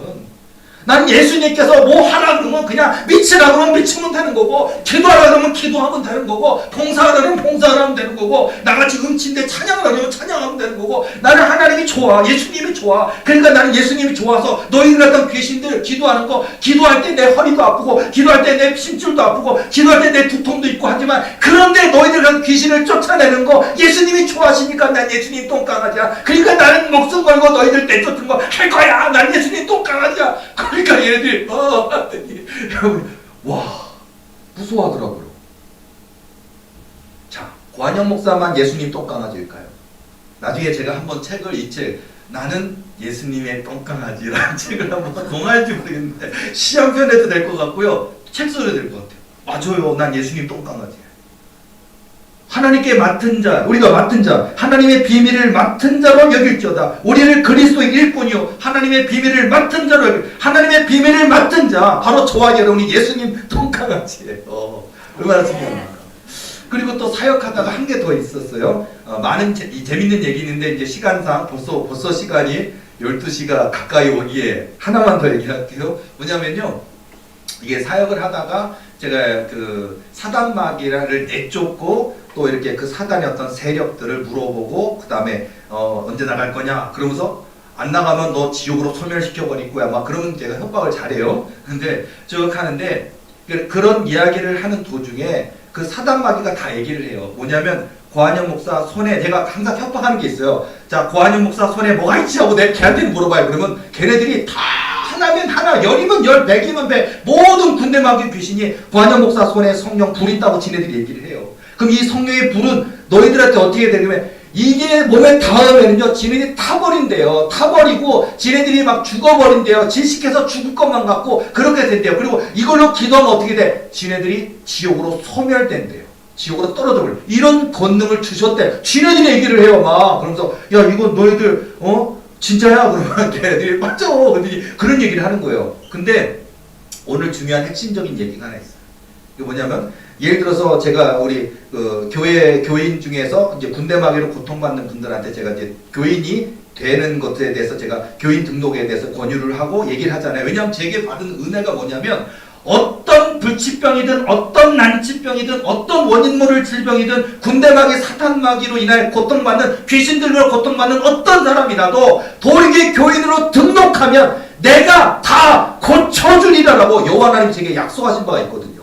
S1: 난 예수님께서 뭐 하라 그러면 그냥 미치라 그러면 미치면 되는 거고 기도하라 그러면 기도하면 되는 거고 봉사하라 그러면 봉사하면 되는 거고 나같이 음치인데 찬양하라 그러면 찬양하면 되는 거고 나는 하나님이 좋아. 예수님이 좋아. 그러니까 나는 예수님이 좋아서 너희들 같은 귀신들 기도하는 거 기도할 때 내 허리도 아프고 기도할 때 내 심줄도 아프고 기도할 때 내 두통도 있고 하지만 그런데 너희들 같은 귀신을 쫓아내는 거 예수님이 좋아하시니까 난 예수님 똥강아지야. 그러니까 나는 목숨 걸고 너희들 내쫓은 거 할 거야. 난 예수님 똥강아지야. 그러니까 얘네들이 와 무서워하더라고요. 자 고한영 목사만 예수님 똥강아지일까요? 나중에 제가 한번 책을 이 책 나는 예수님의 똥강아지라는 책을 한번 공할지 모르겠는데 시험편에도 될 것 같고요. 책 써야 될 것 같아요. 맞아요. 난 예수님 똥강아지야. 하나님께 맡은 자, 우리가 맡은 자, 하나님의 비밀을 맡은 자로 여길지어다. 우리를 그리스도의 일꾼이요 하나님의 비밀을 맡은 자로 하나님의 비밀을 맡은 자, 바로 저와 여러분이 예수님 똥강아지예요. 얼마나 중요합니까? 그리고 또 사역하다가 한 개 더 있었어요. 많은 재밌는 얘기 있는데 이제 시간상 벌써 시간이 12시가 가까이 오기에 하나만 더 얘기할게요. 뭐냐면요. 이게 사역을 하다가 제가 그 사단 마귀를 내쫓고 또 이렇게 그 사단의 어떤 세력들을 물어보고 그 다음에 언제 나갈 거냐 그러면서 안 나가면 너 지옥으로 소멸시켜버릴 거야 막 그러면 제가 협박을 잘해요. 근데 쭉 하는데 그런 이야기를 하는 도중에 그 사단 마귀가 다 얘기를 해요. 뭐냐면 고한영 목사 손에 제가 항상 협박하는 게 있어요. 자 고한영 목사 손에 뭐가 있지 하고 내가 걔한테 물어봐요. 그러면 걔네들이 다 하나면 하나, 열이면 열, 백이면 백, 모든 군대 마귀 귀신이 관영 목사 손에 성령 불 있다고 지네들이 얘기를 해요. 그럼 이 성령의 불은 너희들한테 어떻게 되냐면 이게 몸에 닿으면요 지네들이 타버린대요. 타버리고 지네들이 막 죽어버린대요. 질식해서 죽을 것만 같고 그렇게 된대요. 그리고 이걸로 기도하면 어떻게 돼? 지네들이 지옥으로 소멸된대요. 지옥으로 떨어져버려. 이런 권능을 주셨대. 지네들이 얘기를 해요. 막 그러면서 야 이거 너희들 진짜야? 그러면 걔네들이 맞죠. 근데 그런 얘기를 하는 거예요. 근데 오늘 중요한 핵심적인 얘기가 하나 있어요. 이게 뭐냐면 예를 들어서 제가 우리 교인 중에서 이제 군대 마귀로 고통받는 분들한테 제가 이제 교인이 되는 것에 대해서 제가 교인 등록에 대해서 권유를 하고 얘기를 하잖아요. 왜냐하면 제게 받은 은혜가 뭐냐면 어떤 불치병이든 어떤 난치병이든 어떤 원인 모를 질병이든 군대 마귀 사탄 마귀로 인해 고통받는 귀신들로 고통받는 어떤 사람이라도 도리게 교인으로 등록하면 내가 다 고쳐주리라라고 여호와 하나님 제게 약속하신 바가 있거든요.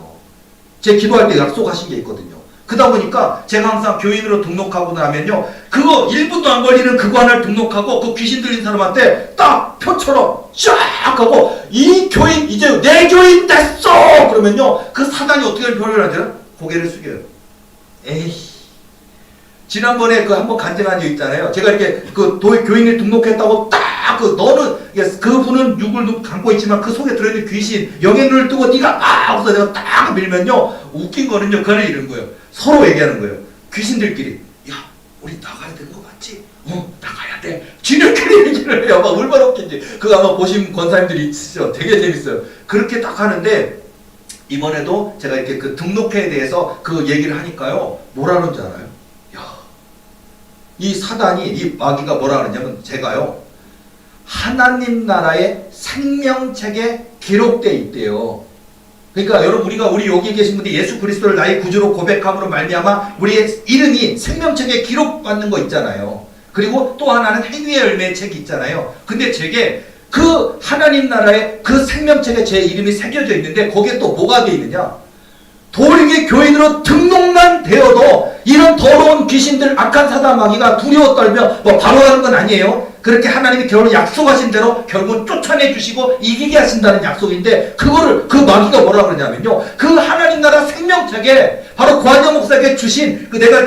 S1: 제 기도할 때 약속하신 게 있거든요. 그러다 보니까 제가 항상 교인으로 등록하고 나면요 그거 1분도 안 걸리는 그거 하나를 등록하고 그 귀신 들린 사람한테 딱 표처럼 쫙 하고 이 교인 이제 내 교인 됐어 그러면요 그 사단이 어떻게 표현을 하잖아요? 고개를 숙여요. 에이 지난번에 그 한번 간증한 적 있잖아요. 제가 이렇게 그 교인을 등록했다고 딱 너는 그분은 육을 감고 있지만 그 속에 들어있는 귀신 영의 눈을 뜨고 네가 하고서 내가 딱 밀면요 웃긴 거는요 그는 이런 거예요. 서로 얘기하는 거예요. 귀신들끼리 야 우리 나가야 되는 거 맞지? 나가야 돼. 지들끼리 얘기를 해요. 막 얼마나 웃긴지. 그거 아마 보신 권사님들이 있으시죠. 되게 재밌어요. 그렇게 딱 하는데 이번에도 제가 이렇게 그 등록회에 대해서 그 얘기를 하니까요 뭐라는 줄 알아요? 이 사단이 이 마귀가 뭐라 그러냐면 제가요 하나님 나라의 생명책에 기록되어 있대요. 그러니까 여러분 우리 여기 계신 분들이 예수 그리스도를 나의 구주로 고백함으로 말미암아 우리의 이름이 생명책에 기록받는 거 있잖아요. 그리고 또 하나는 행위의 열매의 책이 있잖아요. 근데 제게 그 하나님 나라의 그 생명책에 제 이름이 새겨져 있는데 거기에 또 뭐가 되어 있느냐? 도리게 교인으로 등록만 되어도 이런 더러운 귀신들 악한 사단 마귀가 두려워 떨며 바로 가는 건 아니에요. 그렇게 하나님이 결국 약속하신 대로 결국 쫓아내 주시고 이기게 하신다는 약속인데 그거를 그 마귀가 뭐라 그러냐면요 그 하나님 나라 생명책에 바로 관영 목사에게 주신 내가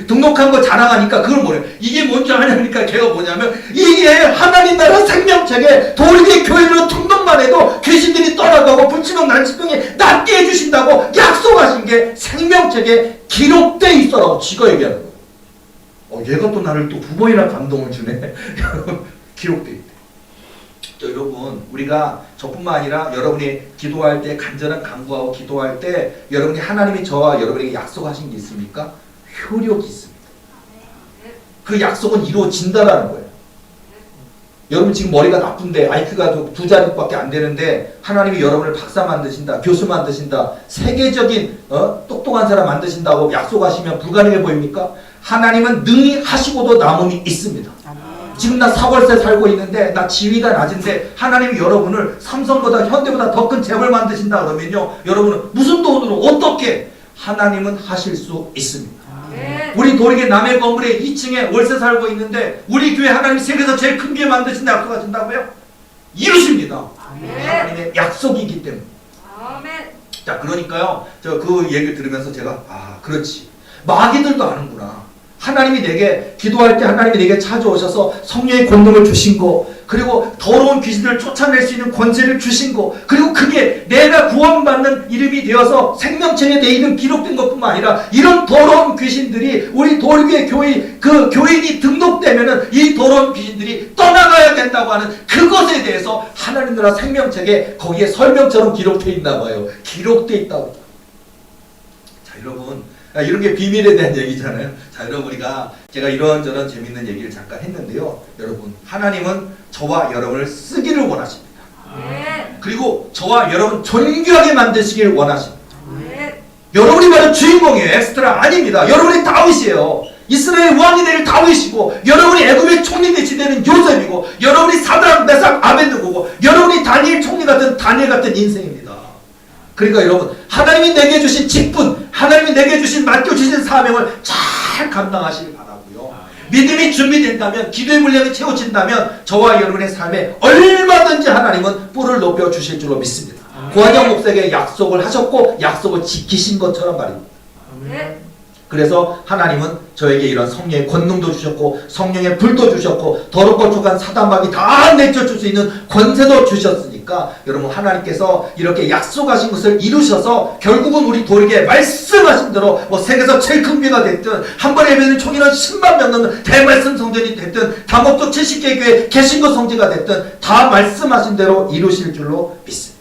S1: 등록한 거 자랑하니까 그걸 뭐래요? 이게 뭔지 아냐니까 걔가 뭐냐면 이게 하나님 나라 생명책에 도리게 교인으로 등록만 해도 귀신들이 떠나가고 불치병 난치병이 낫게 해주신다고 약속하신 게 생명책에 기록돼 있어라고 지가 얘기하는 거예요. 얘가 또 나를 또 두 번이나 감동을 주네. 기록돼 있대. 여러분 우리가 저뿐만 아니라 여러분이 기도할 때 간절한 간구하고 기도할 때 여러분이 하나님이 저와 여러분에게 약속하신 게 있습니까? 효력이 있습니다. 그 약속은 이루어진다라는 거예요. 여러분 지금 머리가 나쁜데 IQ가 2자릿수밖에 안 되는데 하나님이 여러분을 박사 만드신다, 교수 만드신다, 세계적인 똑똑한 사람 만드신다고 약속하시면 불가능해 보입니까? 하나님은 능히 하시고도 남음이 있습니다. 지금 나 사월세 살고 있는데 나 지위가 낮은데 하나님이 여러분을 삼성보다 현대보다 더 큰 재벌 만드신다 그러면요 여러분은 무슨 돈으로 어떻게 하나님은 하실 수 있습니다. 우리 도리게 남의 건물에 2층에 월세 살고 있는데 우리 교회 하나님 세계에서 제일 큰 교회 만드신다 약속하신다고요? 이루십니다. 하나님의 약속이기 때문에. 자 그러니까요 저 그 얘기를 들으면서 제가 그렇지 마귀들도 아는구나. 하나님이 내게 기도할 때 하나님이 내게 찾아오셔서 성령의 권능을 주신 거 그리고 더러운 귀신들을 쫓아낼 수 있는 권세를 주신 거 그리고 그게 내가 구원받는 이름이 되어서 생명책에 내 이름 기록된 것뿐만 아니라 이런 더러운 귀신들이 우리 도리교회 교인이 등록되면은 이 더러운 귀신들이 떠나가야 된다고 하는 그것에 대해서 하나님 나라 생명책에 거기에 설명처럼 기록되어 있나 봐요. 기록되어 있다고. 자 여러분 이런 게 비밀에 대한 얘기잖아요. 자, 여러분 제가 이런저런 재밌는 얘기를 잠깐 했는데요. 여러분, 하나님은 저와 여러분을 쓰기를 원하십니다. 그리고 저와 여러분 존귀하게 만드시길 원하십니다. 여러분이 바로 주인공이에요. 엑스트라 아닙니다. 여러분이 다윗이에요. 이스라엘 왕이 될 다윗이고 여러분이 애굽의 총리 대신 되는 요셉이고 여러분이 사드락 메삭 아벤느고고 여러분이 다니엘 총리 같은 다니엘 같은 인생입니다. 그러니까 여러분 하나님이 내게 주신 직분 하나님이 내게 주신 맡겨주신 사명을 잘 감당하시길 바라고요. 믿음이 준비된다면 기도의 물량이 채워진다면 저와 여러분의 삶에 얼마나 얼마든지 하나님은 뿔을 높여 주실 줄로 믿습니다. 고한영 목사에게 약속을 하셨고 약속을 지키신 것처럼 말입니다. 그래서 하나님은 저에게 이런 성령의 권능도 주셨고 성령의 불도 주셨고 더럽고 촉한 사단마귀 다 내쫓을 수 있는 권세도 주셨으니까 여러분 하나님께서 이렇게 약속하신 것을 이루셔서 결국은 우리 도에게 말씀하신 대로 뭐 세계에서 제일 큰 교회가 됐든 한 번에 예배는 총인원 10만 명 넘는 대말씀 성전이 됐든 다목적 70개 교회 개신교 성지가 됐든 다 말씀하신 대로 이루실 줄로 믿습니다.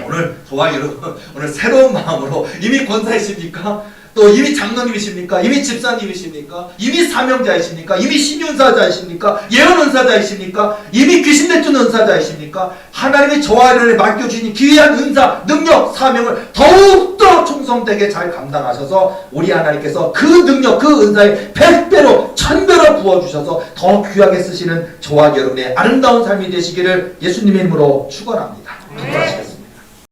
S1: 오늘 저와 여러분 오늘 새로운 마음으로 이미 권사이십니까? 또 이미 장로님이십니까? 이미 집사님이십니까? 이미 사명자이십니까? 이미 신윤사자이십니까? 예언은사자이십니까? 이미 귀신 내쫓는 은사자이십니까? 하나님이 저와 여러분에 맡겨주신 귀한 은사, 능력, 사명을 더욱더 충성되게 잘 감당하셔서 우리 하나님께서 그 능력, 그 은사에 100배로 1000배로 부어주셔서 더 귀하게 쓰시는 저와 여러분의 아름다운 삶이 되시기를 예수님의 이름으로 축원합니다.